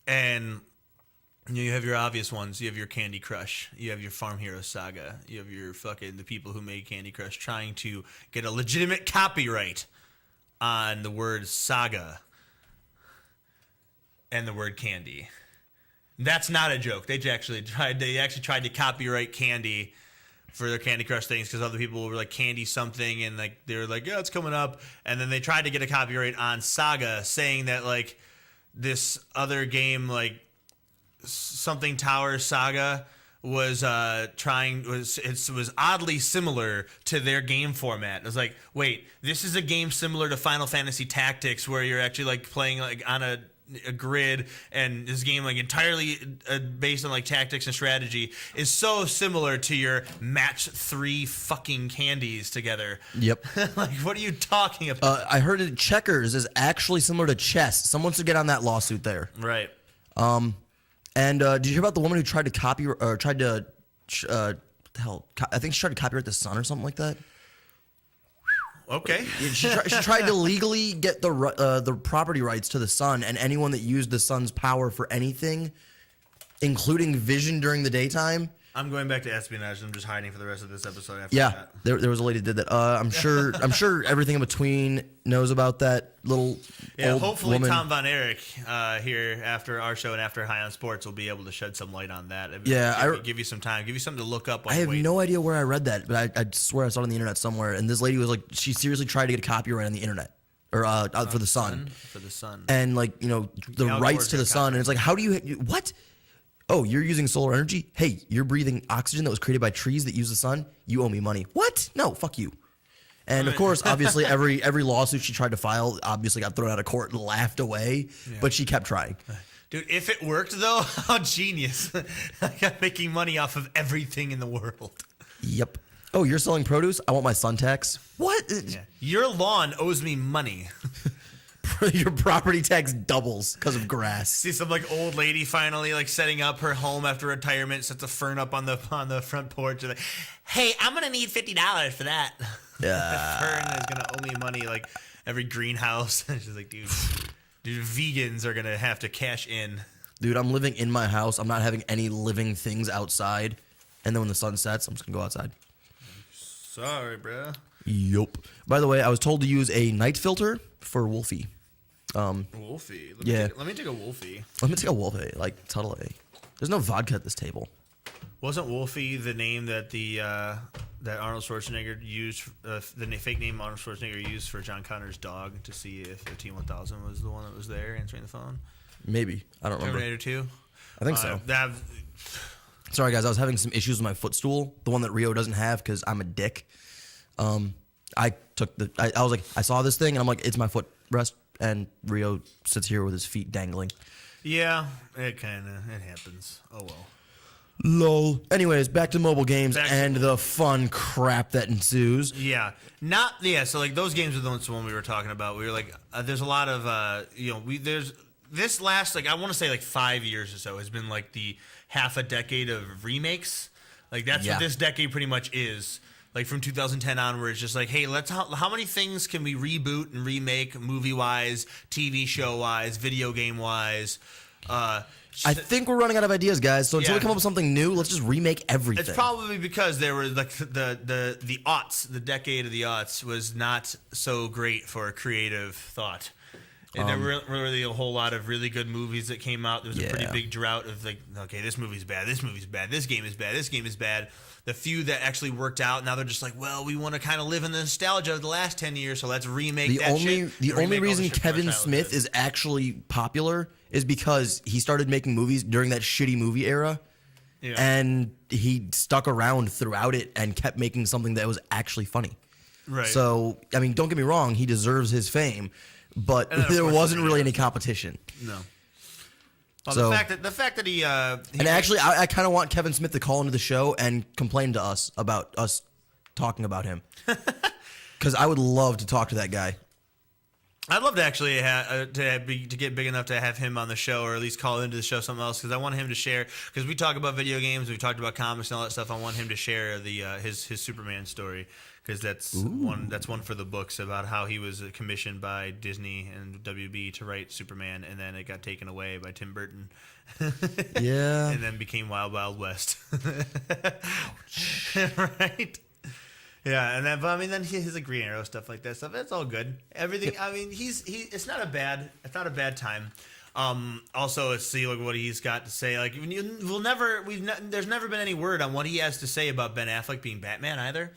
And you have your obvious ones. You have your Candy Crush. You have your Farm Hero Saga. You have your the people who made Candy Crush trying to get a legitimate copyright on the word saga and the word candy. That's not a joke. They actually tried to copyright candy for their Candy Crush things because other people were like candy something and like they were like, yeah, it's coming up. And then they tried to get a copyright on Saga, saying that like this other game, like something Tower Saga, was oddly similar to their game format. It was like, wait, this is a game similar to Final Fantasy Tactics where you're actually like playing like on a grid, and this game like entirely based on like tactics and strategy is so similar to your match 3 fucking candies together. Yep. Like, what are you talking about? I heard it checkers is actually similar to chess. Someone should get on that lawsuit there. Right. And did you hear about the woman who tried to I think she tried to copyright the sun or something like that? Okay. She tried to legally get the property rights to the sun, and anyone that used the sun's power for anything, including vision during the daytime. I'm going back to espionage. I'm just hiding for the rest of this episode after Yeah, that. there was a lady that did that. I'm sure everything in between knows about that little old hopefully woman. Tom Von Erich here after our show and after High on Sports will be able to shed some light on that. Give you some time, give you something to look up. I have no idea where I read that, but I swear I saw it on the internet somewhere. And this lady was like, she seriously tried to get a copyright on the internet or for the sun. For the sun. And like, the rights to the sun. And it's like, how do you what? Oh, you're using solar energy? Hey, you're breathing oxygen that was created by trees that use the sun? You owe me money. What? No, fuck you. And of course, obviously, every lawsuit she tried to file obviously got thrown out of court and laughed away, but she kept trying. Dude, if it worked though, how genius. I got making money off of everything in the world. Yep. Oh, you're selling produce? I want my sun tax. What? Yeah. Your lawn owes me money. Your property tax doubles because of grass. See some like old lady finally like setting up her home after retirement, sets a fern up on the front porch. Like, hey, I'm gonna need $50 for that. Yeah, that fern is gonna owe me money like every greenhouse. She's like, dude, vegans are gonna have to cash in. Dude, I'm living in my house. I'm not having any living things outside. And then when the sun sets, I'm just gonna go outside. Sorry, bro. Yup. By the way, I was told to use a night filter for Wolfie. Wolfie. Let me take a Wolfie. Let me take a Wolfie, like Tuttle A. There's no vodka at this table. Wasn't Wolfie the name that that Arnold Schwarzenegger used, the fake name Arnold Schwarzenegger used for John Connor's dog to see if the T-1000 was the one that was there answering the phone? Maybe. I don't remember. Terminator 2? I think so. Sorry, guys. I was having some issues with my footstool, the one that Rio doesn't have because I'm a dick. I was like, I saw this thing, and I'm like, it's my footrest, and Rio sits here with his feet dangling. Yeah, it happens. Oh, well. Lol. Anyways, back to mobile games and the fun crap that ensues. Yeah. So like those games are the one we were talking about. We were like, there's a lot of, there's this last, like, I want to say like 5 years or so has been like the half a decade of remakes. Like that's what this decade pretty much is. Like from 2010 onwards, just like, hey, how many things can we reboot and remake movie-wise, TV show-wise, video game-wise? I think we're running out of ideas, guys. So until we come up with something new, let's just remake everything. It's probably because there were like the aughts, the decade of the aughts was not so great for creative thought. And there weren't really a whole lot of really good movies that came out. There was a pretty Yeah. big drought of like, okay, this movie's bad, this movie's bad, this game is bad, this game is bad. The few that actually worked out, now they're just like, well, we want to kind of live in the nostalgia of the last 10 years, so let's remake that shit. The and only remake all the reason shit from our Kevin childhood. Smith is actually popular is because he started making movies during that shitty movie era. Yeah. And he stuck around throughout it and kept making something that was actually funny. Right. So, I mean, don't get me wrong, he deserves his fame, but And then, of there course, wasn't really yeah. any competition. No. Well, So- the fact that he And actually, I kind of want Kevin Smith to call into the show and complain to us about us talking about him. Because I would love to talk to that guy. I'd love to actually to get big enough to have him on the show, or at least call into the show something else, because I want him to share. Because we talk about video games, we've talked about comics and all that stuff. I want him to share his Superman story, because that's one for the books about how he was commissioned by Disney and WB to write Superman, and then it got taken away by Tim Burton. Yeah. And then became Wild Wild West. Right. Yeah, and then but I mean then his Green Arrow stuff like that stuff. That's all good. Everything. I mean it's not a bad time. Also, let's see what he's got to say. Like there's never been any word on what he has to say about Ben Affleck being Batman either.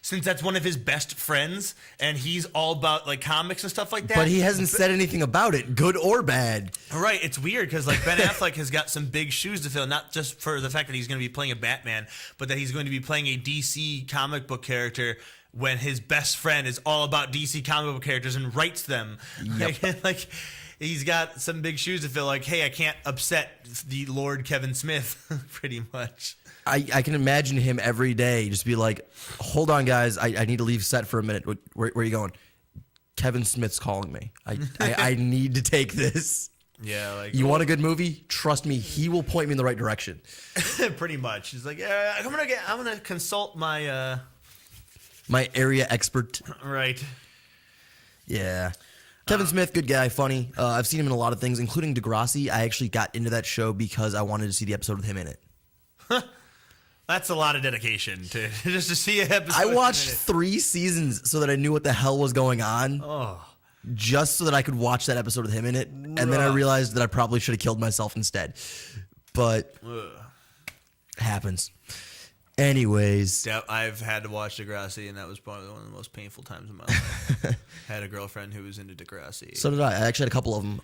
Since that's one of his best friends, and he's all about like comics and stuff like that. But he hasn't said anything about it, good or bad. Right, it's weird because like Ben Affleck has got some big shoes to fill, not just for the fact that he's going to be playing a Batman, but that he's going to be playing a DC comic book character when his best friend is all about DC comic book characters and writes them. Yep. Like he's got some big shoes to fill. Like, hey, I can't upset the Lord Kevin Smith, pretty much. I can imagine him every day just be like, hold on, guys, I need to leave set for a minute. Where are you going? Kevin Smith's calling me. I need to take this. Yeah, like You want a good movie? Trust me, he will point me in the right direction. pretty much. He's like, yeah, I'm gonna consult my My area expert. right. Yeah. Kevin Smith, good guy, funny. I've seen him in a lot of things, including Degrassi. I actually got into that show because I wanted to see the episode with him in it. That's a lot of dedication to just to see an episode. I in watched it. 3 seasons so that I knew what the hell was going on. Oh. Just so that I could watch that episode with him in it. And then I Rough. realized that I probably should have killed myself instead. But Ugh. happens. Anyways. Yeah, I've had to watch Degrassi, and that was probably one of the most painful times in my life. Had a girlfriend who was into Degrassi. So did I. I actually had a couple of them.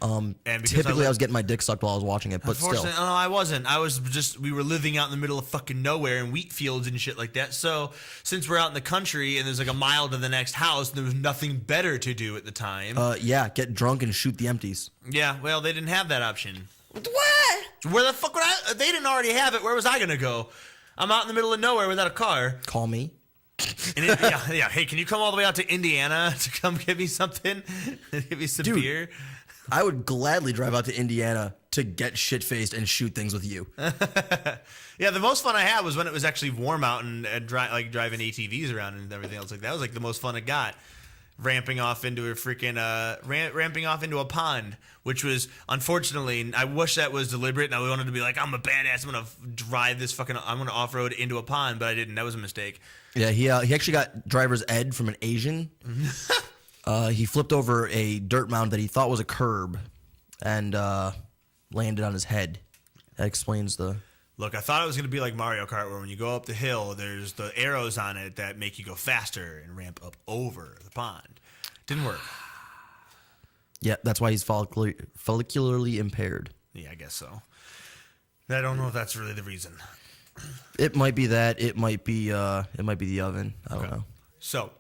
And because Typically, I I was getting my dick sucked while I was watching it, but still. Unfortunately, no, I wasn't. I was just, we were living out in the middle of fucking nowhere in wheat fields and shit like that. So since we're out in the country and there's like a mile to the next house, there was nothing better to do at the time. Yeah, get drunk and shoot the empties. Yeah, well, they didn't have that option. What? Where the fuck would I? They didn't already have it. Where was I gonna go? I'm out in the middle of nowhere without a car. Call me. And yeah. Hey, can you come all the way out to Indiana to come give me something? Give me some Dude. beer. I would gladly drive out to Indiana to get shit-faced and shoot things with you. Yeah, the most fun I had was when it was actually warm out and driving ATVs around and everything else. Like that was like the most fun I got. Ramping off into a freaking ramping off into a pond, which was unfortunately, I wish that was deliberate. And I wanted to be like, I'm a badass. I'm gonna drive this fucking. I'm gonna off road into a pond, but I didn't. That was a mistake. Yeah, he actually got driver's ed from an Asian. He flipped over a dirt mound that he thought was a curb and landed on his head. That explains the... Look, I thought it was going to be like Mario Kart, where when you go up the hill, there's the arrows on it that make you go faster and ramp up over the pond. Didn't work. Yeah, that's why he's follicularly impaired. Yeah, I guess so. I don't know if that's really the reason. It might be that. It might be the oven. I don't know. So,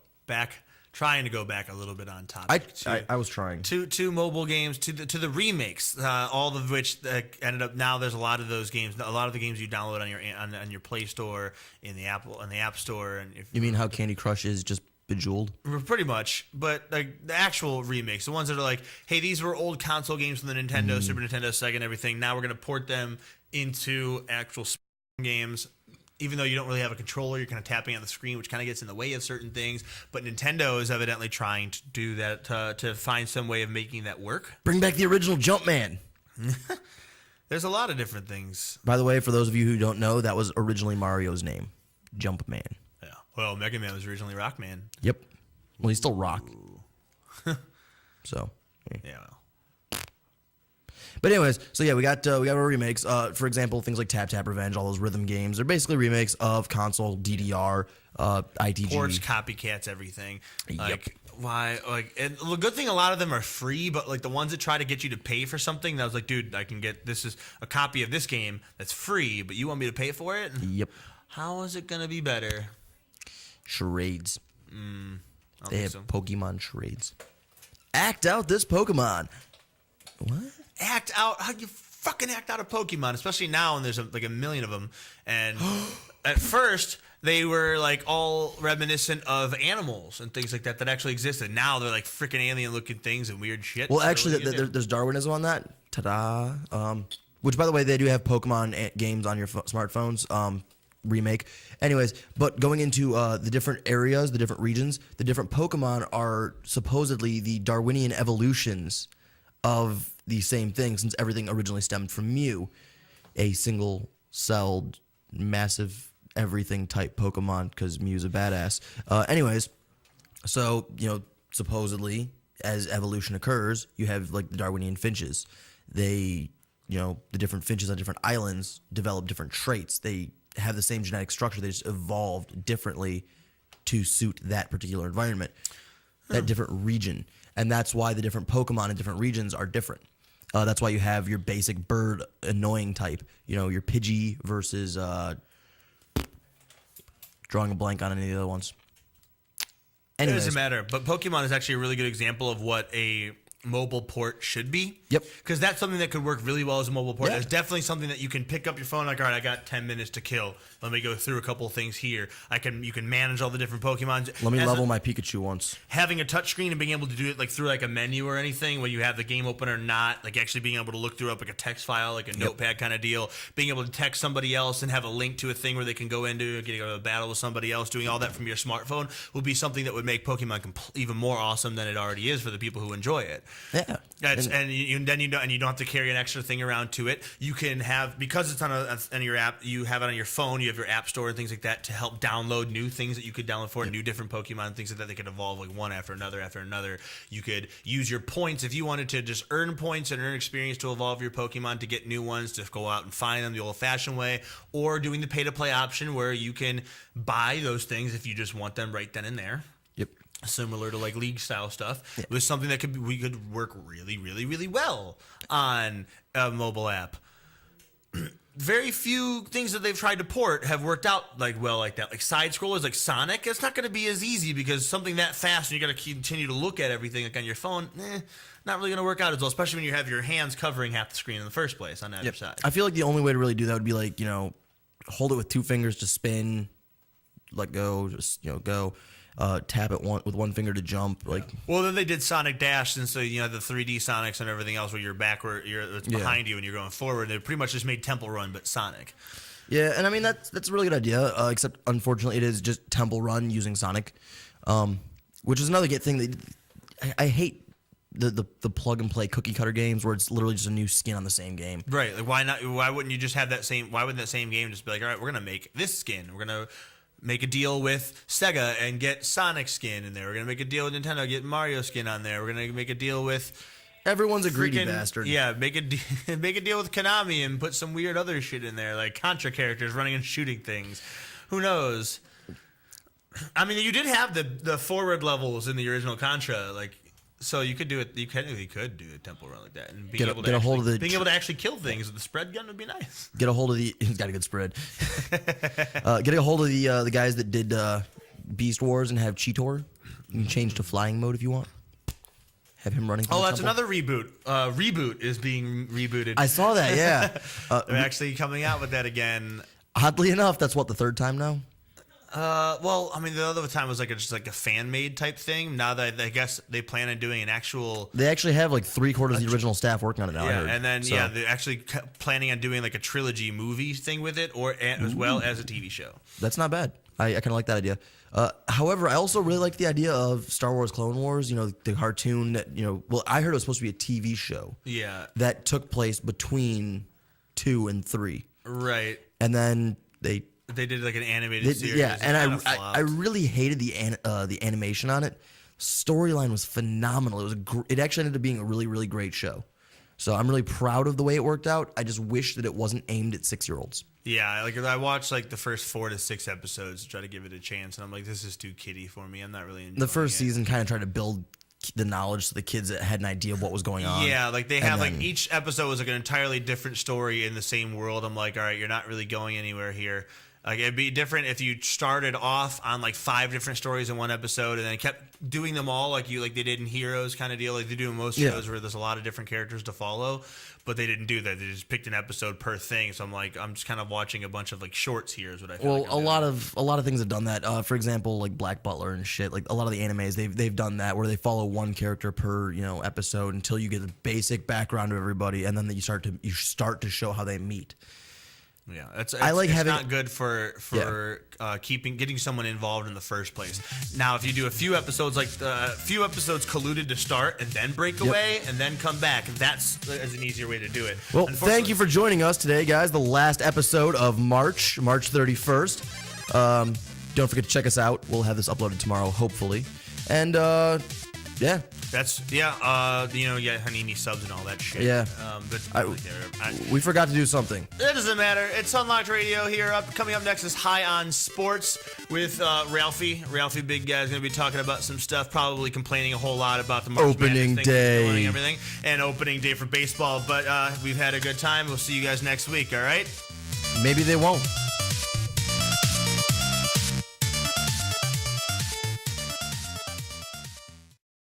trying to go back a little bit on topic. I was trying. To mobile games, to the remakes, all of which ended up now. There's a lot of those games. A lot of the games you download on your Play Store, in the App Store, and if You mean how Candy Crush is just Bejeweled? pretty much, but like the actual remakes, the ones that are like, hey, these were old console games from the Nintendo, Super Nintendo, Sega, and everything. Now we're gonna port them into actual games. Even though you don't really have a controller, you're kind of tapping on the screen, which kind of gets in the way of certain things. But Nintendo is evidently trying to do that to find some way of making that work. Bring back the original Jumpman. There's a lot of different things. By the way, for those of you who don't know, that was originally Mario's name, Jumpman. Yeah. Well, Mega Man was originally Rockman. Yep. Well, he's still Rock. So. Yeah. Well. But anyways, so yeah, we got our remakes. For example, things like Tap Tap Revenge, all those rhythm games. They're basically remakes of console DDR, ITG. Ports, copycats, everything. Like why? Like and the good thing, a lot of them are free, but like the ones that try to get you to pay for something, that was like, dude, I can get this is a copy of this game that's free, but you want me to pay for it? Yep. How is it gonna be better? Charades. They have so. Pokemon charades. Act out this Pokemon. What? Act out? How do you fucking act out a Pokemon? Especially now, and there's like a million of them. And at first, they were like all reminiscent of animals and things like that that actually existed. Now they're like freaking alien-looking things and weird shit. Well, So actually, what do you do? there's Darwinism on that. Ta-da. Which, by the way, they do have Pokemon games on your smartphones. Remake. Anyways, but going into the different areas, the different regions, the different Pokemon are supposedly the Darwinian evolutions of the same thing, since everything originally stemmed from Mew, a single-celled, massive everything type Pokemon, because Mew's a badass. Anyways, so, supposedly, as evolution occurs, you have, like, the Darwinian finches. They, the different finches on different islands develop different traits. They have the same genetic structure. They just evolved differently to suit that particular environment, that different region. And that's why the different Pokemon in different regions are different. That's why you have your basic bird annoying type. Your Pidgey versus drawing a blank on any of the other ones. It Anyways, doesn't matter. But Pokemon is actually a really good example of what a mobile port should be. Yep. Because that's something that could work really well as a mobile port. Yeah. There's definitely something that you can pick up your phone, like, all right, I got 10 minutes to kill. Let me go through a couple of things here. You can manage all the different Pokemon. let me level my Pikachu once. Having a touchscreen and being able to do it like through like a menu or anything, when you have the game open or not, like actually being able to look through up like a text file, like a notepad kind of deal, being able to text somebody else and have a link to a thing where they can go into, getting a battle with somebody else, doing all that from your smartphone would be something that would make Pokemon even more awesome than it already is for the people who enjoy it. Yeah. And you don't have to carry an extra thing around to it. You can have, because it's on your app, you have it on your phone. You have your app store and things like that to help download new things that you could download for new different Pokemon and things like that. They could evolve like one after another. You could use your points if you wanted to just earn points and earn experience to evolve your Pokemon to get new ones, to go out and find them the old-fashioned way, or doing the pay-to-play option where you can buy those things if you just want them right then and there. Yep. Similar to like league style stuff. It was something that we could work really, really, really well on a mobile app. Very few things that they've tried to port have worked out like that. Like side scrollers, like Sonic, it's not going to be as easy because something that fast and you got to continue to look at everything like on your phone. Not really going to work out as well, especially when you have your hands covering half the screen in the first place on either side. I feel like the only way to really do that would be like, hold it with two fingers to spin, let go, just, go. Tap it with one finger to jump. Well, then they did Sonic Dash, and so the 3D Sonics and everything else where you're backward, it's behind you and you're going forward. They pretty much just made Temple Run, but Sonic. Yeah, and I mean that's a really good idea. Except unfortunately, it is just Temple Run using Sonic, which is another good thing. I hate the plug and play cookie cutter games where it's literally just a new skin on the same game. Right? Like why not? Why wouldn't you just have that same? Why wouldn't that same game just be like, all right, we're gonna make this skin. We're gonna make a deal with Sega and get Sonic skin in there. We're going to make a deal with Nintendo, get Mario skin on there. We're going to make a deal with... Everyone's a greedy bastard. Yeah, make a deal with Konami and put some weird other shit in there, like Contra characters running and shooting things. Who knows? I mean, you did have the forward levels in the original Contra, like... So you could do it. You technically could do a Temple Run like that, and being able to actually kill things with the spread gun would be nice. Get a hold of the. He's got a good spread. Get a hold of the guys that did Beast Wars and have Cheetor. You can change to flying mode if you want. Have him running. Oh, that's another reboot. Reboot is being rebooted. I saw that. Yeah, they're actually coming out with that again. Oddly enough, that's the third time now. Well, I mean, the other time was just like a fan-made type thing. Now that I guess they plan on doing an actual... They actually have like 3/4 of the original staff working on it now. Yeah, and then they're actually planning on doing like a trilogy movie thing with it, or as well as a TV show. That's not bad. I kind of like that idea. However, I also really like the idea of Star Wars Clone Wars, the cartoon that, well, I heard it was supposed to be a TV show. Yeah. That took place between 2 and 3. Right. And then they did like an animated series. Yeah, and I really hated the animation on it. Storyline was phenomenal. It actually ended up being a really, really great show. So I'm really proud of the way it worked out. I just wish that it wasn't aimed at 6-year-olds. Yeah, like I watched like the first 4 to 6 episodes to try to give it a chance, and I'm like, this is too kiddie for me. I'm not really enjoying The first it. season kind of tried to build the knowledge so the kids had an idea of what was going on. Yeah, like they have And like then- each episode was like an entirely different story in the same world. I'm like, all right, you're not really going anywhere here. Like it'd be different if you started off on like 5 different stories in one episode and then kept doing them all like they did in Heroes kind of deal, like they do in most shows where there's a lot of different characters to follow. But they didn't do that. They just picked an episode per thing. So I'm like, I'm just kind of watching a bunch of like shorts here is what I feel. Well, like a lot of things have done that. For example, like Black Butler and shit. Like a lot of the animes, they've done that where they follow one character per episode until you get a basic background of everybody, and then you start to show how they meet. Yeah, it's having- not good for getting someone involved in the first place. Now, if you do a few episodes, like a few episodes colluded to start and then break away and then come back, that's an easier way to do it. Well, thank you for joining us today, guys. The last episode of March 31st. Don't forget to check us out. We'll have this uploaded tomorrow, hopefully. And yeah. Hanini subs and all that shit. Yeah. But We forgot to do something. it doesn't matter. It's Unlocked Radio here. Coming up next is High on Sports with Ralphie. Ralphie, big guy, is going to be talking about some stuff, probably complaining a whole lot about the March Opening Madness thing that's going day. and everything, and opening day for baseball. But we've had a good time. We'll see you guys next week. All right. Maybe they won't.